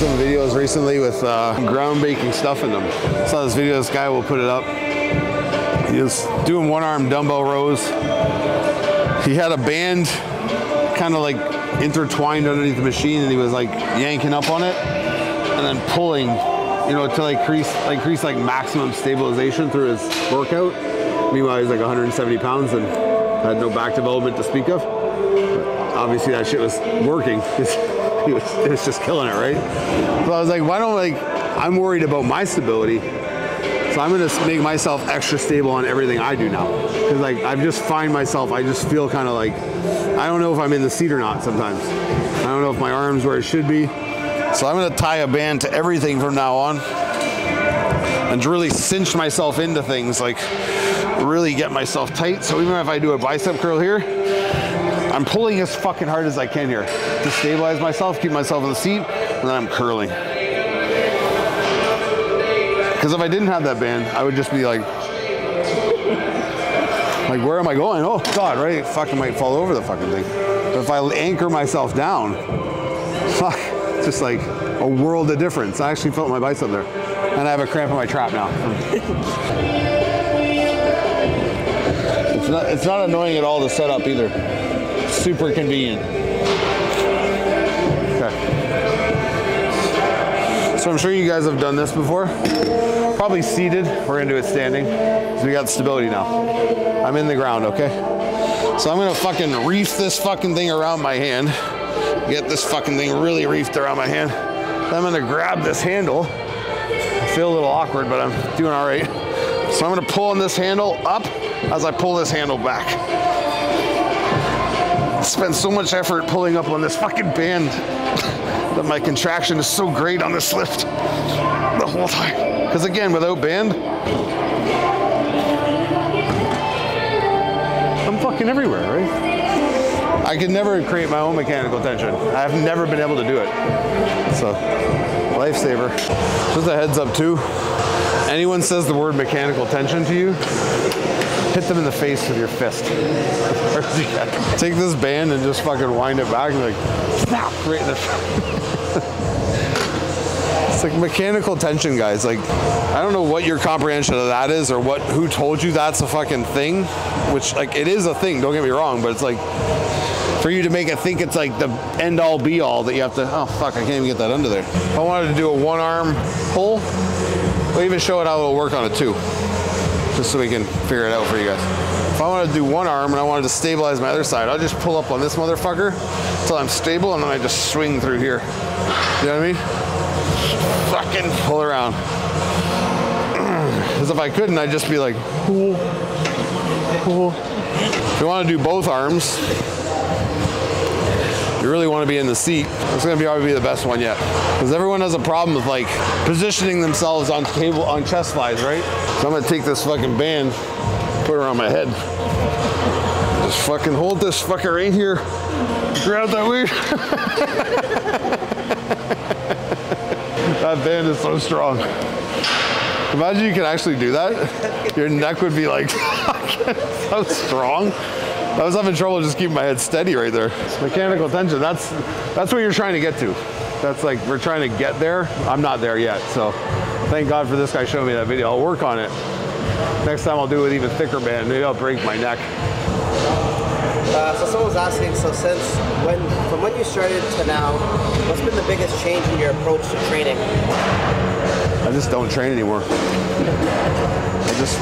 some videos recently with ground baking stuff in them. I saw this video, this guy will put it up. He was doing one-arm dumbbell rows. He had a band kind of like intertwined underneath the machine, and he was like yanking up on it and then pulling, you know, to like increase like maximum stabilization through his workout. Meanwhile, he's like 170 pounds and had no back development to speak of. But obviously that shit was working. It was just killing it, right? So I was like, why don't, like, I'm worried about my stability, so I'm gonna make myself extra stable on everything I do now. Because like, I just find myself, I just feel kind of like, I don't know if I'm in the seat or not sometimes. I don't know if my arm's where it should be. So I'm gonna tie a band to everything from now on and really cinch myself into things, like really get myself tight. So even if I do a bicep curl here, I'm pulling as fucking hard as I can here to stabilize myself, keep myself in the seat, and then I'm curling. Because if I didn't have that band, I would just be like, where am I going? Oh God, right? Fucking might fall over the fucking thing. But if I anchor myself down, fuck, it's just like a world of difference. I actually felt my bicep there. And I have a cramp in my trap now. It's not annoying at all to set up either. Super convenient. Okay. So I'm sure you guys have done this before. Probably seated. We're gonna do it standing. So we got stability now. I'm in the ground, okay? So I'm gonna fucking reef this fucking thing around my hand. Get this fucking thing really reefed around my hand. Then I'm gonna grab this handle. I feel a little awkward, but I'm doing all right. So I'm gonna pull on this handle up as I pull this handle back. I spend so much effort pulling up on this fucking band that my contraction is so great on this lift the whole time. Because again, without band, I'm fucking everywhere, right? I could never create my own mechanical tension. I've never been able to do it. So, lifesaver. Just a heads up too. Anyone says the word mechanical tension to you, hit them in the face with your fist. Take this band and just fucking wind it back and like, snap, right in the It's like mechanical tension, guys. Like, I don't know what your comprehension of that is, or who told you that's a fucking thing, which, like, it is a thing, don't get me wrong, but it's like, for you to make it think it's like the end all be all that you have to, oh fuck, I can't even get that under there. If I wanted to do a one arm pull, we'll even show it how it'll work on a two, just so we can figure it out for you guys. If I wanted to do one arm and I wanted to stabilize my other side, I'll just pull up on this motherfucker until I'm stable, and then I just swing through here. You know what I mean? Fucking pull around. Because if I couldn't, I'd just be like, ooh, ooh. If you want to do both arms, you really want to be in the seat. It's going to probably be the best one yet. Because everyone has a problem with like positioning themselves on chest flies, right? So I'm going to take this fucking band, put it around my head. Just fucking hold this fucker right here. Grab that weird. That band is so strong. Imagine you could actually do that. Your neck would be like so strong. I was having trouble just keeping my head steady right there. Mechanical tension, that's what you're trying to get to. That's like, we're trying to get there. I'm not there yet, so thank God for this guy showing me that video. I'll work on it. Next time I'll do it with even thicker band. Maybe I'll break my neck. So someone was asking, so from when you started to now, what's been the biggest change in your approach to training? I just don't train anymore.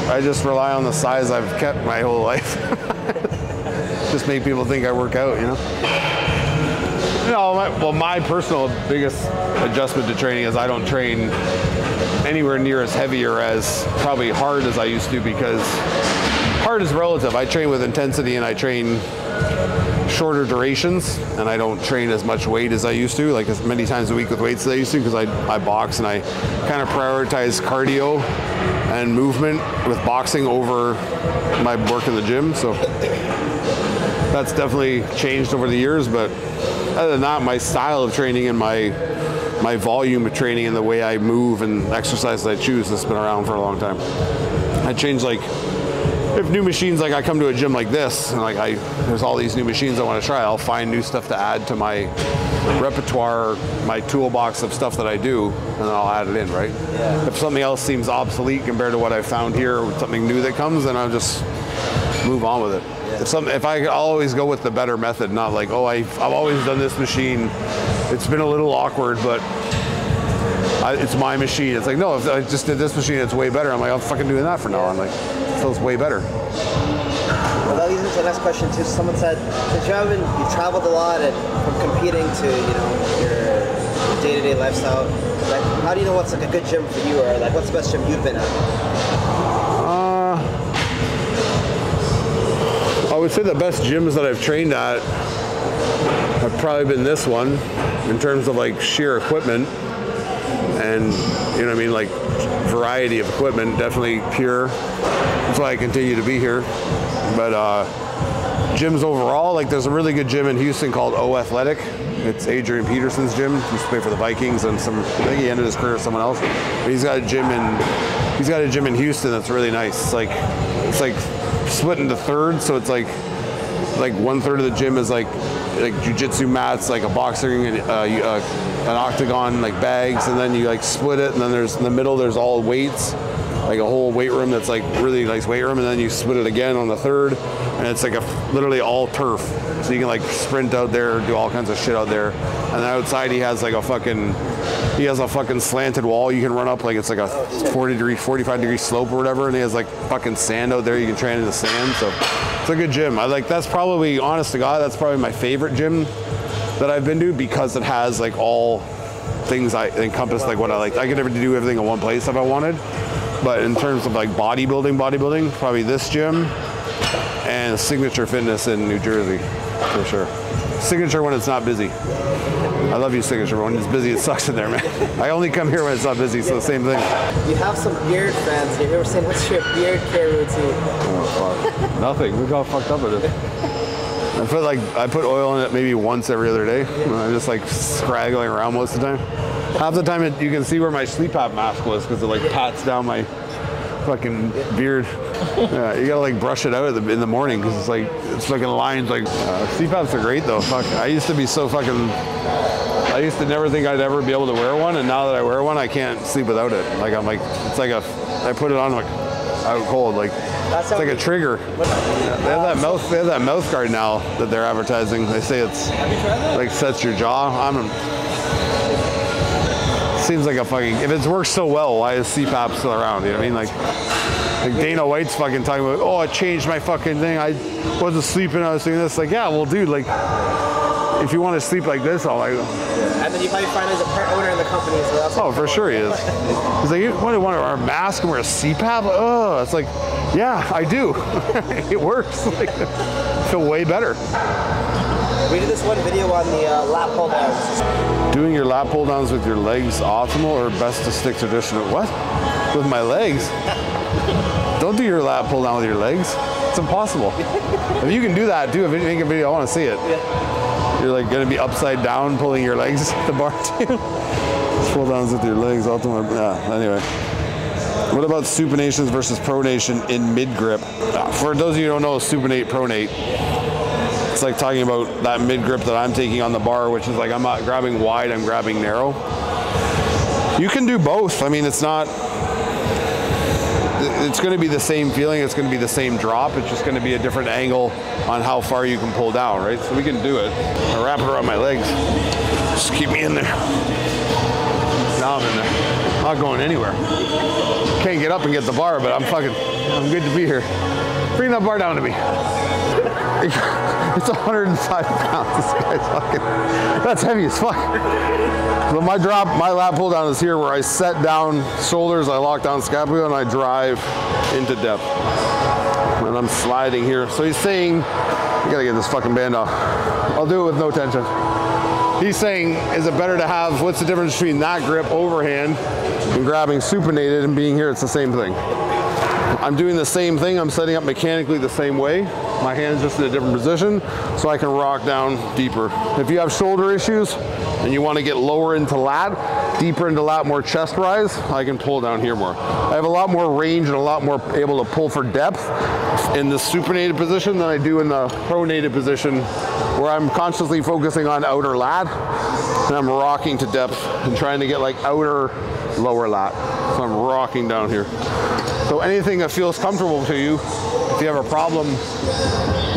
I just rely on the size I've kept my whole life. Just make people think I work out, you know? No, my personal biggest adjustment to training is I don't train anywhere near as heavy or as probably hard as I used to, because hard is relative. I train with intensity and I train shorter durations, and I don't train as much weight as I used to, like as many times a week with weights as I used to, because I box and I kind of prioritize cardio and movement with boxing over my work in the gym. So that's definitely changed over the years, but other than that, my style of training and my volume of training and the way I move and exercise I choose has been around for a long time. I changed like if new machines, like I come to a gym like this, and like there's all these new machines I want to try, I'll find new stuff to add to my repertoire, my toolbox of stuff that I do, and then I'll add it in, right? Yeah. If something else seems obsolete compared to what I found here, or something new that comes, then I'll just move on with it. Yeah. I'll always go with the better method, not like, oh, I've always done this machine. It's been a little awkward, but it's my machine. It's like, no, if I just did this machine, it's way better. I'm like, I'm fucking doing that for now on. Like, it feels way better. Well, that leads into the next question too. Someone said, since you've traveled a lot, and from competing to your day-to-day lifestyle, like, how do you know what's like a good gym for you, or like what's the best gym you've been at? I would say the best gyms that I've trained at have probably been this one in terms of like sheer equipment and, you know what I mean, like variety of equipment, definitely pure. That's why I continue to be here. But gyms overall, like there's a really good gym in Houston called O Athletic. It's Adrian Peterson's gym. He used to play for the Vikings, and I think he ended his career with someone else. But he's got a gym in Houston that's really nice. It's like split into thirds, so it's like 1/3 of the gym is like jiu-jitsu mats, like a boxing and an octagon, like bags, and then you like split it, and then there's in the middle there's all weights, like a whole weight room that's like really nice weight room, and then you split it again on the third, and it's like literally all turf, so you can like sprint out there, do all kinds of shit out there. And then outside he has a fucking slanted wall you can run up, like it's like a 45 degree slope or whatever, and he has like fucking sand out there you can train in the sand. So it's a good gym. That's probably, honest to God, that's probably my favorite gym that I've been to, because it has like all things I encompass, like what I like. I could never do everything in one place if I wanted, but in terms of like bodybuilding, probably this gym and Signature Fitness in New Jersey for sure. Signature when it's not busy. I love you, Signature. When it's busy, it sucks in there, man. I only come here when it's not busy, so the same thing. You have some beard fans here. They were saying, what's your beard care routine? Oh, fuck. Nothing. Look how fucked up it is. I put oil in it maybe once every other day. I'm just like scraggling around most of the time. Half the time you can see where my sleep app mask was, because it like pats down my fucking beard. Yeah, you gotta like brush it out in the morning, because it's like in lines. Like CPAPs are great though. Fuck, I used to never think I'd ever be able to wear one, and now that I wear one, I can't sleep without it. Like I put it on like out cold. Like it's like a trigger. They have that mouth guard now that they're advertising. They say it's like sets your jaw. Seems like a fucking, if it works so well, why is CPAP still around? You know what I mean? Like Dana White's fucking talking about, oh, I changed my fucking thing. I wasn't sleeping, I was doing this. Like, yeah, well, dude, like, if you want to sleep like this, I'll like. And then you probably find he's a part owner in the company as well. Oh, for sure he is. He's like, you want to wear a mask and wear a CPAP? Oh, it's like, yeah, I do. It works. Like, I feel way better. We did this one video on the lat pull downs. Doing your lat pull downs with your legs optimal, or best to stick traditional? What? With my legs? Don't do your lat pull down with your legs. It's impossible. If you can do that, make a video. I want to see it. Yeah. You're like going to be upside down pulling your legs at the bar too. Pull downs with your legs optimal. Yeah. Anyway. What about supinations versus pronation in mid grip? For those of you who don't know, supinate, pronate. It's like talking about that mid grip that I'm taking on the bar, which is like I'm not grabbing wide, I'm grabbing narrow. You can do both. I mean, it's going to be the same feeling, it's going to be the same drop, it's just going to be a different angle on how far you can pull down, right? So we can do it. I wrap it around my legs. Just keep me in there. Now I'm in there. I'm not going anywhere. Can't get up and get the bar, but I'm good to be here. Bring that bar down to me. It's 105 pounds. This guy's fucking, that's heavy as fuck. So my lat pull down is here, where I set down shoulders, I lock down scapula, and I drive into depth. And I'm sliding here. So he's saying, you gotta get this fucking band off. I'll do it with no tension. He's saying, is it better to have, what's the difference between that grip overhand and grabbing supinated and being here? It's the same thing. I'm doing the same thing. I'm setting up mechanically the same way. My hand's just in a different position, so I can rock down deeper. If you have shoulder issues and you want to get lower into lat, deeper into lat, more chest rise, I can pull down here more. I have a lot more range and a lot more able to pull for depth in the supinated position than I do in the pronated position, where I'm consciously focusing on outer lat and I'm rocking to depth and trying to get like outer lower lat. So I'm rocking down here. So anything that feels comfortable to you, if you have a problem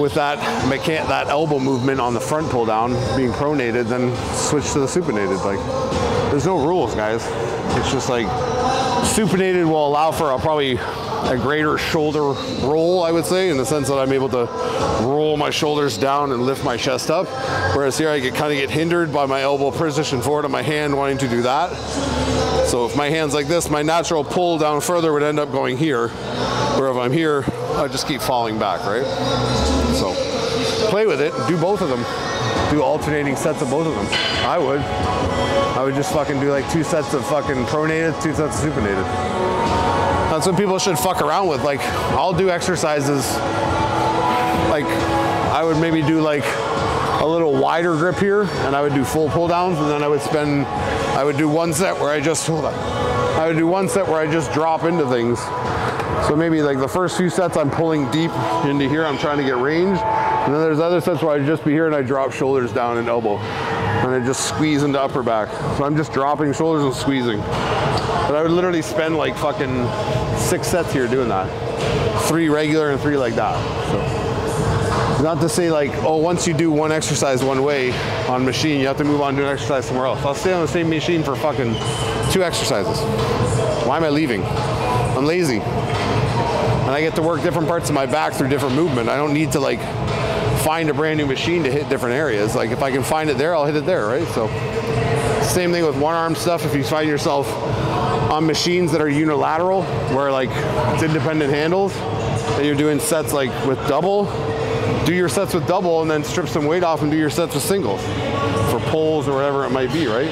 with that elbow movement on the front pull down being pronated, then switch to the supinated. Like, there's no rules, guys. It's just like supinated will allow for probably a greater shoulder roll, I would say, in the sense that I'm able to roll my shoulders down and lift my chest up. Whereas here I kind of get hindered by my elbow position forward and my hand wanting to do that. So if my hand's like this, my natural pull down further would end up going here. Where if I'm here, I just keep falling back, right? So play with it, do both of them. Do alternating sets of both of them. I would just fucking do like 2 sets of fucking pronated, 2 sets of supinated. That's what people should fuck around with. Like, I'll do exercises, like I would maybe do like a little wider grip here, and I would do full pull downs, and then I would do one set where I just drop into things. So maybe like the first few sets I'm pulling deep into here, I'm trying to get range. And then there's other sets where I'd just be here and I drop shoulders down and elbow. And I just squeeze into upper back. So I'm just dropping shoulders and squeezing. But I would literally spend like fucking 6 sets here doing that. 3 regular and 3 like that. So not to say like, oh, once you do one exercise one way on machine, you have to move on to an exercise somewhere else. I'll stay on the same machine for fucking 2 exercises. Why am I leaving? I'm lazy. And I get to work different parts of my back through different movement. I don't need to like find a brand new machine to hit different areas. Like if I can find it there, I'll hit it there, right? So same thing with one arm stuff. If you find yourself on machines that are unilateral, where like it's independent handles, and you're doing sets like with double, do your sets with double and then strip some weight off and do your sets with singles for pulls or whatever it might be, right?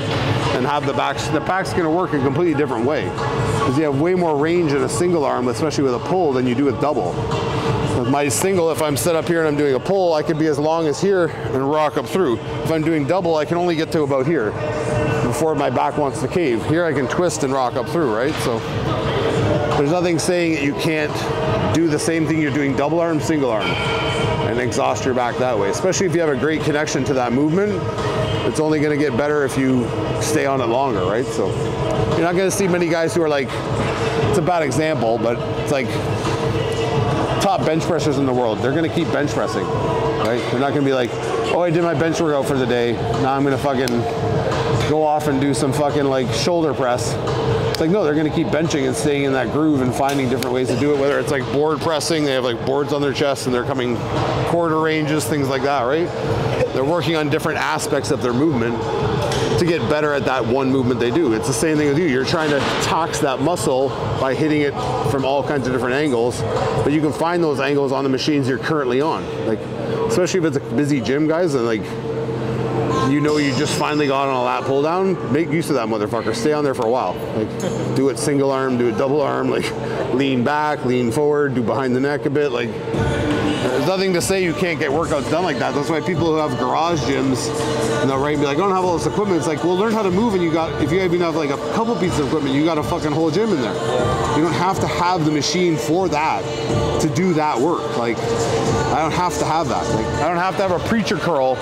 And have the back's gonna work a completely different way, because you have way more range in a single arm, especially with a pull, than you do with double. With my single, if I'm set up here and I'm doing a pull, I could be as long as here and rock up through. If I'm doing double, I can only get to about here before my back wants to cave. Here I can twist and rock up through, right? So there's nothing saying that you can't do the same thing you're doing double arm, single arm, and exhaust your back that way. Especially if you have a great connection to that movement, it's only gonna get better if you stay on it longer, right? So you're not gonna see many guys who are like, it's a bad example, but it's like top bench pressers in the world. They're gonna keep bench pressing, right? They're not gonna be like, oh, I did my bench workout for the day, now I'm gonna fucking go off and do some fucking like shoulder press. It's like, no, they're gonna keep benching and staying in that groove and finding different ways to do it, whether it's like board pressing, they have like boards on their chest and they're coming quarter ranges, things like that, right? They're working on different aspects of their movement to get better at that one movement they do. It's the same thing with you. You're trying to tax that muscle by hitting it from all kinds of different angles, but you can find those angles on the machines you're currently on. Like, especially if it's a busy gym, guys, and like, you know, you just finally got on a lat pull down, make use of that motherfucker. Stay on there for a while. Like, do it single arm, do it double arm, like lean back, lean forward, do behind the neck a bit. Like, there's nothing to say you can't get workouts done like that. That's why people who have garage gyms, and they'll write and be like, I don't have all this equipment. It's like, well, learn how to move, and if you even have like a couple pieces of equipment, you got a fucking whole gym in there. You don't have to have the machine for that, to do that work. Like, I don't have to have that. Like, I don't have to have a preacher curl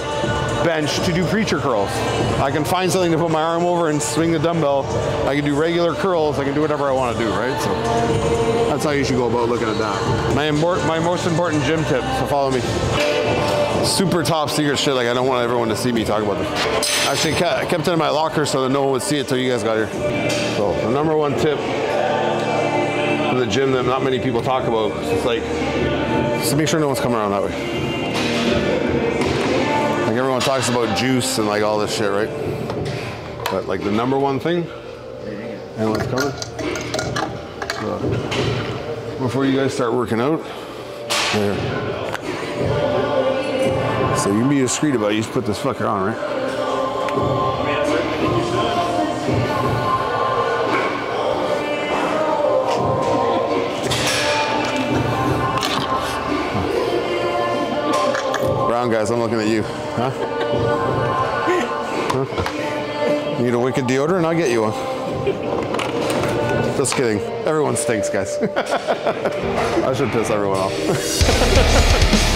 bench to do preacher curls. I can find something to put my arm over and swing the dumbbell. I can do regular curls. I can do whatever I want to do, right? So that's how you should go about looking at that. My most important gym tip, so follow me. Super top secret shit, like I don't want everyone to see me talk about this. Actually, I kept it in my locker so that no one would see it till you guys got here. So the number one tip in the gym that not many people talk about is like, just make sure no one's coming around that way. Like everyone talks about juice and like all this shit, right? But like the number one thing, anyone's coming? So, before you guys start working out, there. So you can be discreet about it, you just put this fucker on, right? around, guys. I'm looking at you. Huh? Huh? Need a Wicked deodorant? I'll get you one. Just kidding. Everyone stinks, guys. I should piss everyone off.